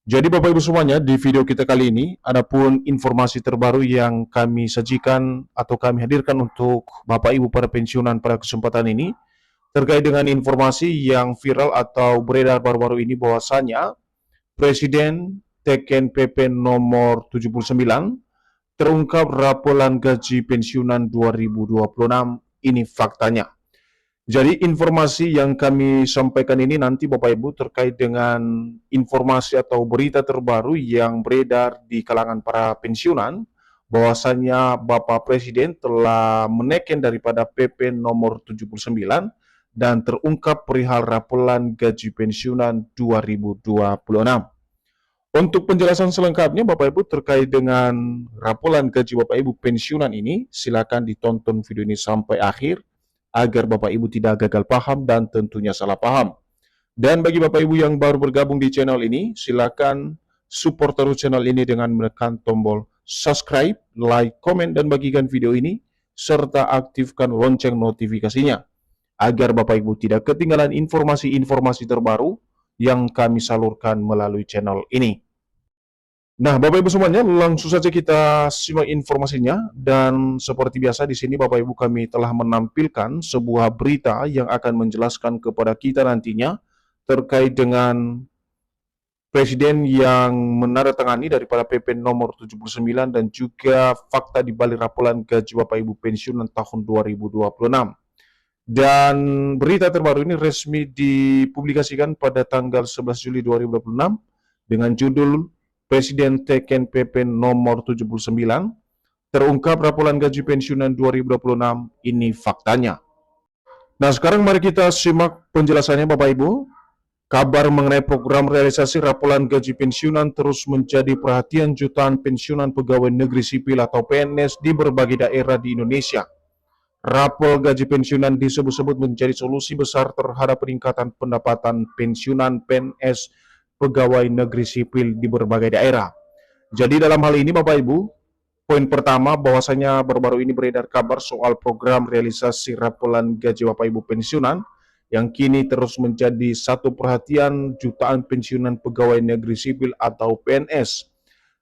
Jadi Bapak Ibu semuanya, di video kita kali ini, adapun informasi terbaru yang kami sajikan atau kami hadirkan untuk Bapak Ibu para pensiunan pada kesempatan ini, terkait dengan informasi yang viral atau beredar baru-baru ini bahwasanya Presiden teken PP nomor 79 terungkap raporan gaji pensiunan 2026, ini faktanya. Jadi informasi yang kami sampaikan ini nanti Bapak Ibu terkait dengan informasi atau berita terbaru yang beredar di kalangan para pensiunan bahwasanya Bapak Presiden telah menaikkan daripada PP nomor 79 dan terungkap perihal raporan gaji pensiunan 2026. Untuk penjelasan selengkapnya Bapak Ibu terkait dengan raporan gaji Bapak Ibu pensiunan ini, silakan ditonton video ini sampai akhir agar Bapak Ibu tidak gagal paham dan tentunya salah paham. Dan bagi Bapak Ibu yang baru bergabung di channel ini, silakan support terus channel ini dengan menekan tombol subscribe, like, komen, dan bagikan video ini, serta aktifkan lonceng notifikasinya, agar Bapak Ibu tidak ketinggalan informasi-informasi terbaru yang kami salurkan melalui channel ini. Nah, Bapak Ibu semuanya, langsung saja kita simak informasinya. Dan seperti biasa di sini Bapak Ibu kami telah menampilkan sebuah berita yang akan menjelaskan kepada kita nantinya terkait dengan Presiden yang menandatangani daripada PP nomor 79 dan juga fakta di balik raporan gaji Bapak Ibu pensiunan tahun 2026. Dan berita terbaru ini resmi dipublikasikan pada tanggal 11 Juli 2026 dengan judul Presiden teken PP nomor 79 terungkap raporan gaji pensiunan 2026, ini faktanya. Nah, sekarang mari kita simak penjelasannya Bapak Ibu. Kabar mengenai program realisasi raporan gaji pensiunan terus menjadi perhatian jutaan pensiunan pegawai negeri sipil atau PNS di berbagai daerah di Indonesia. Rapor gaji pensiunan disebut-sebut menjadi solusi besar terhadap peningkatan pendapatan pensiunan PNS pegawai negeri sipil di berbagai daerah. Jadi dalam hal ini Bapak Ibu, poin pertama bahwasanya baru-baru ini beredar kabar soal program realisasi raporan gaji Bapak Ibu pensiunan yang kini terus menjadi satu perhatian jutaan pensiunan pegawai negeri sipil atau PNS.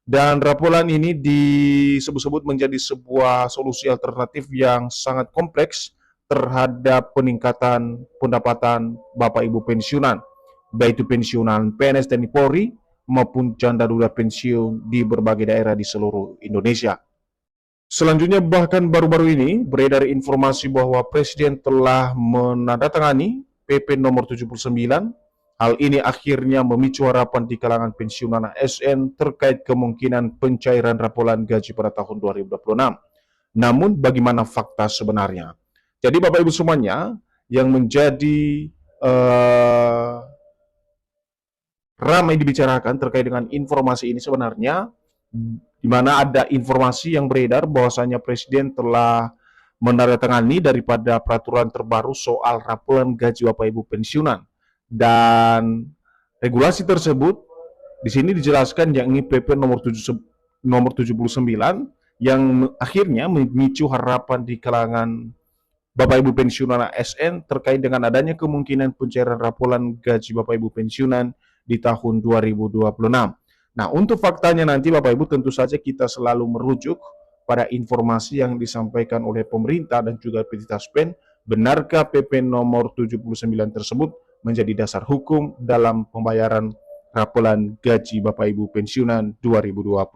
Dan raporan ini disebut-sebut menjadi sebuah solusi alternatif yang sangat kompleks terhadap peningkatan pendapatan Bapak Ibu pensiunan, baik itu pensiunan PNS TNI Polri maupun janda duda pensiun di berbagai daerah di seluruh Indonesia. Selanjutnya bahkan baru-baru ini beredar informasi bahwa Presiden telah menandatangani PP nomor 79. Hal ini akhirnya memicu harapan di kalangan pensiunan ASN terkait kemungkinan pencairan raporan gaji pada tahun 2026. Namun bagaimana fakta sebenarnya? Jadi Bapak Ibu semuanya, yang menjadi ramai dibicarakan terkait dengan informasi ini sebenarnya, di mana ada informasi yang beredar bahwasanya Presiden telah menandatangani daripada peraturan terbaru soal raporan gaji Bapak Ibu pensiunan. Dan regulasi tersebut di sini dijelaskan yakni PP nomor 79 yang akhirnya memicu harapan di kalangan Bapak Ibu pensiunan ASN terkait dengan adanya kemungkinan pencairan raporan gaji Bapak Ibu pensiunan di tahun 2026. Nah, untuk faktanya nanti Bapak Ibu tentu saja kita selalu merujuk pada informasi yang disampaikan oleh pemerintah dan juga PT Taspen. Benarkah PP nomor 79 tersebut menjadi dasar hukum dalam pembayaran raporan gaji Bapak Ibu pensiunan 2026?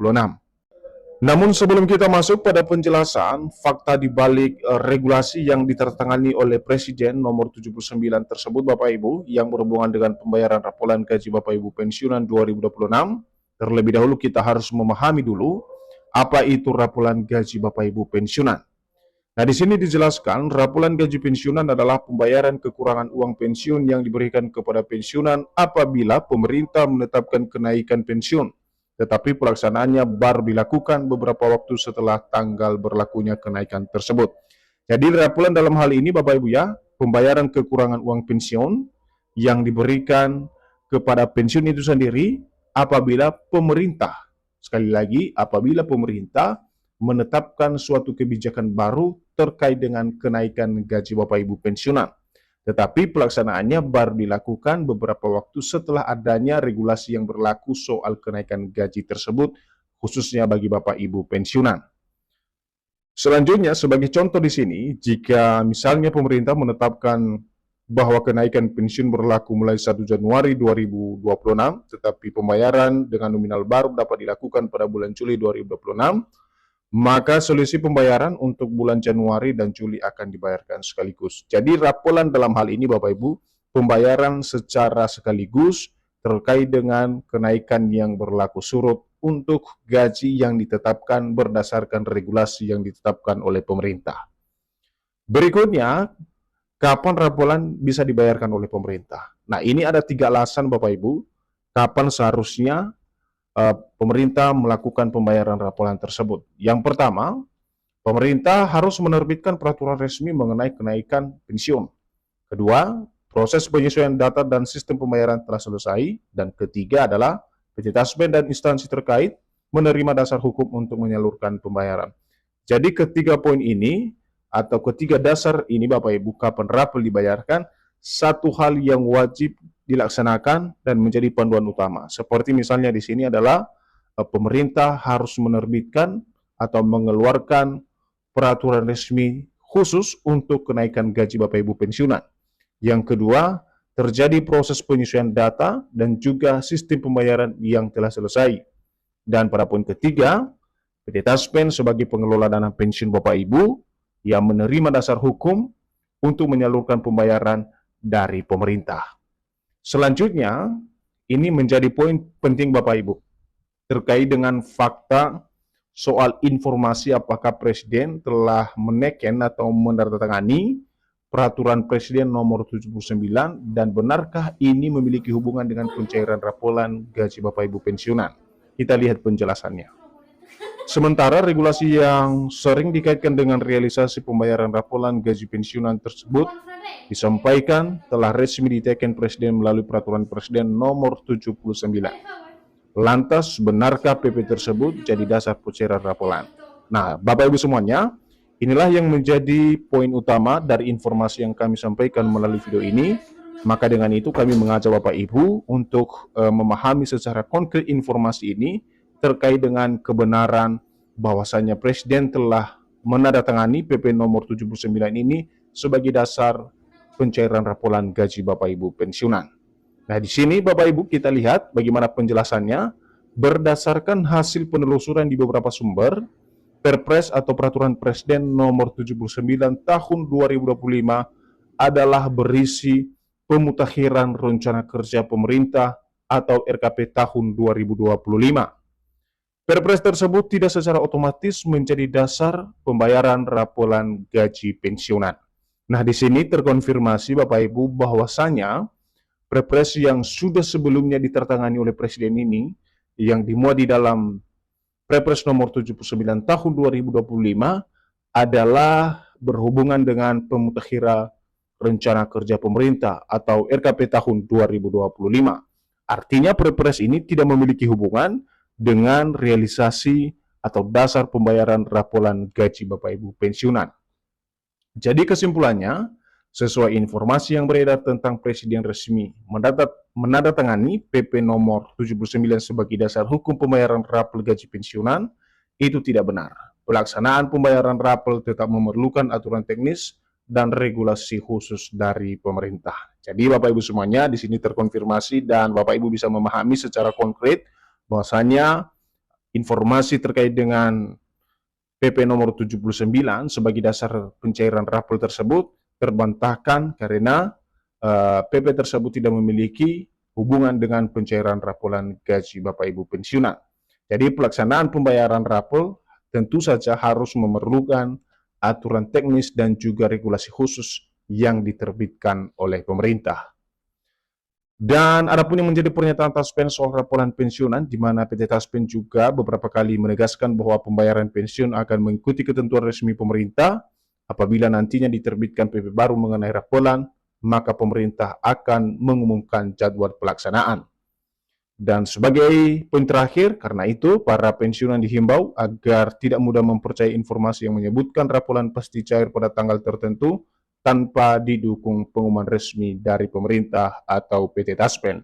Namun sebelum kita masuk pada penjelasan fakta di balik regulasi yang ditandatangani oleh Presiden nomor 79 tersebut Bapak Ibu yang berhubungan dengan pembayaran raporan gaji Bapak Ibu pensiunan 2026, terlebih dahulu kita harus memahami dulu apa itu raporan gaji Bapak Ibu pensiunan. Nah, di sini dijelaskan raporan gaji pensiunan adalah pembayaran kekurangan uang pensiun yang diberikan kepada pensiunan apabila pemerintah menetapkan kenaikan pensiun, tetapi pelaksanaannya baru dilakukan beberapa waktu setelah tanggal berlakunya kenaikan tersebut. Jadi raporan dalam hal ini Bapak Ibu ya, pembayaran kekurangan uang pensiun yang diberikan kepada pensiun itu sendiri apabila pemerintah, sekali lagi, apabila pemerintah menetapkan suatu kebijakan baru terkait dengan kenaikan gaji Bapak Ibu pensiunan. Tetapi pelaksanaannya baru dilakukan beberapa waktu setelah adanya regulasi yang berlaku soal kenaikan gaji tersebut, khususnya bagi Bapak Ibu pensiunan. Selanjutnya, sebagai contoh di sini, jika misalnya pemerintah menetapkan bahwa kenaikan pensiun berlaku mulai 1 Januari 2026, tetapi pembayaran dengan nominal baru dapat dilakukan pada bulan Juli 2026, maka selisih pembayaran untuk bulan Januari dan Juli akan dibayarkan sekaligus. Jadi rapolan dalam hal ini Bapak Ibu, pembayaran secara sekaligus terkait dengan kenaikan yang berlaku surut untuk gaji yang ditetapkan berdasarkan regulasi yang ditetapkan oleh pemerintah. Berikutnya, kapan rapolan bisa dibayarkan oleh pemerintah? Nah, ini ada 3 alasan Bapak Ibu, kapan seharusnya pemerintah melakukan pembayaran rapolan tersebut. Yang pertama, pemerintah harus menerbitkan peraturan resmi mengenai kenaikan pensiun. Kedua, proses penyesuaian data dan sistem pembayaran telah selesai. Dan ketiga adalah PT Taspen dan instansi terkait menerima dasar hukum untuk menyalurkan pembayaran. Jadi ketiga poin ini atau ketiga dasar ini Bapak Ibu, kapan rapel dibayarkan, satu hal yang wajib dilaksanakan dan menjadi panduan utama. Seperti misalnya di sini adalah pemerintah harus menerbitkan atau mengeluarkan peraturan resmi khusus untuk kenaikan gaji Bapak Ibu pensiunan. Yang kedua, terjadi proses penyesuaian data dan juga sistem pembayaran yang telah selesai. Dan pada poin ketiga, PT Taspen sebagai pengelola dana pensiun Bapak Ibu yang menerima dasar hukum untuk menyalurkan pembayaran dari pemerintah. Selanjutnya, ini menjadi poin penting Bapak Ibu, terkait dengan fakta soal informasi apakah Presiden telah meneken atau menandatangani Peraturan Presiden nomor 79 dan benarkah ini memiliki hubungan dengan pencairan rapolan gaji Bapak Ibu pensiunan. Kita lihat penjelasannya. Sementara regulasi yang sering dikaitkan dengan realisasi pembayaran rapolan gaji pensiunan tersebut disampaikan telah resmi diteken Presiden melalui Peraturan Presiden nomor 79. Lantas, benarkah PP tersebut jadi dasar pencairan rapolan? Nah, Bapak Ibu semuanya, inilah yang menjadi poin utama dari informasi yang kami sampaikan melalui video ini. Maka dengan itu kami mengajak Bapak Ibu untuk memahami secara konkret informasi ini terkait dengan kebenaran bahwasanya Presiden telah menandatangani PP nomor 79 ini sebagai dasar pencairan rapolan gaji Bapak Ibu pensiunan. Nah, di sini Bapak Ibu kita lihat bagaimana penjelasannya berdasarkan hasil penelusuran di beberapa sumber. Perpres atau Peraturan Presiden nomor 79 tahun 2025 adalah berisi pemutakhiran rencana kerja pemerintah atau RKP tahun 2025. Perpres tersebut tidak secara otomatis menjadi dasar pembayaran rapolan gaji pensiunan. Nah, di sini terkonfirmasi Bapak Ibu bahwasanya Perpres yang sudah sebelumnya ditertangani oleh Presiden ini, yang dimuat di dalam Perpres nomor 79 tahun 2025 adalah berhubungan dengan pemutakhiran rencana kerja pemerintah atau RKP tahun 2025. Artinya Perpres ini tidak memiliki hubungan dengan realisasi atau dasar pembayaran rapolan gaji Bapak Ibu pensiunan. Jadi kesimpulannya, sesuai informasi yang beredar tentang Presiden resmi menandatangani PP nomor 79 sebagai dasar hukum pembayaran rapel gaji pensiunan, itu tidak benar. Pelaksanaan pembayaran rapel tetap memerlukan aturan teknis dan regulasi khusus dari pemerintah. Jadi Bapak Ibu semuanya di sini terkonfirmasi dan Bapak Ibu bisa memahami secara konkret bahwasanya informasi terkait dengan PP nomor 79 sebagai dasar pencairan rapel tersebut terbantahkan karena PP tersebut tidak memiliki hubungan dengan pencairan rapolan gaji Bapak Ibu pensiunan. Jadi pelaksanaan pembayaran rapel tentu saja harus memerlukan aturan teknis dan juga regulasi khusus yang diterbitkan oleh pemerintah. Dan adapun yang menjadi pernyataan Taspen soal rapolan pensiunan, di mana PT Taspen juga beberapa kali menegaskan bahwa pembayaran pensiun akan mengikuti ketentuan resmi pemerintah. Apabila nantinya diterbitkan PP baru mengenai rapolan, maka pemerintah akan mengumumkan jadwal pelaksanaan. Dan sebagai poin terakhir, karena itu para pensiunan dihimbau agar tidak mudah mempercayai informasi yang menyebutkan rapolan pasti cair pada tanggal tertentu tanpa didukung pengumuman resmi dari pemerintah atau PT Taspen.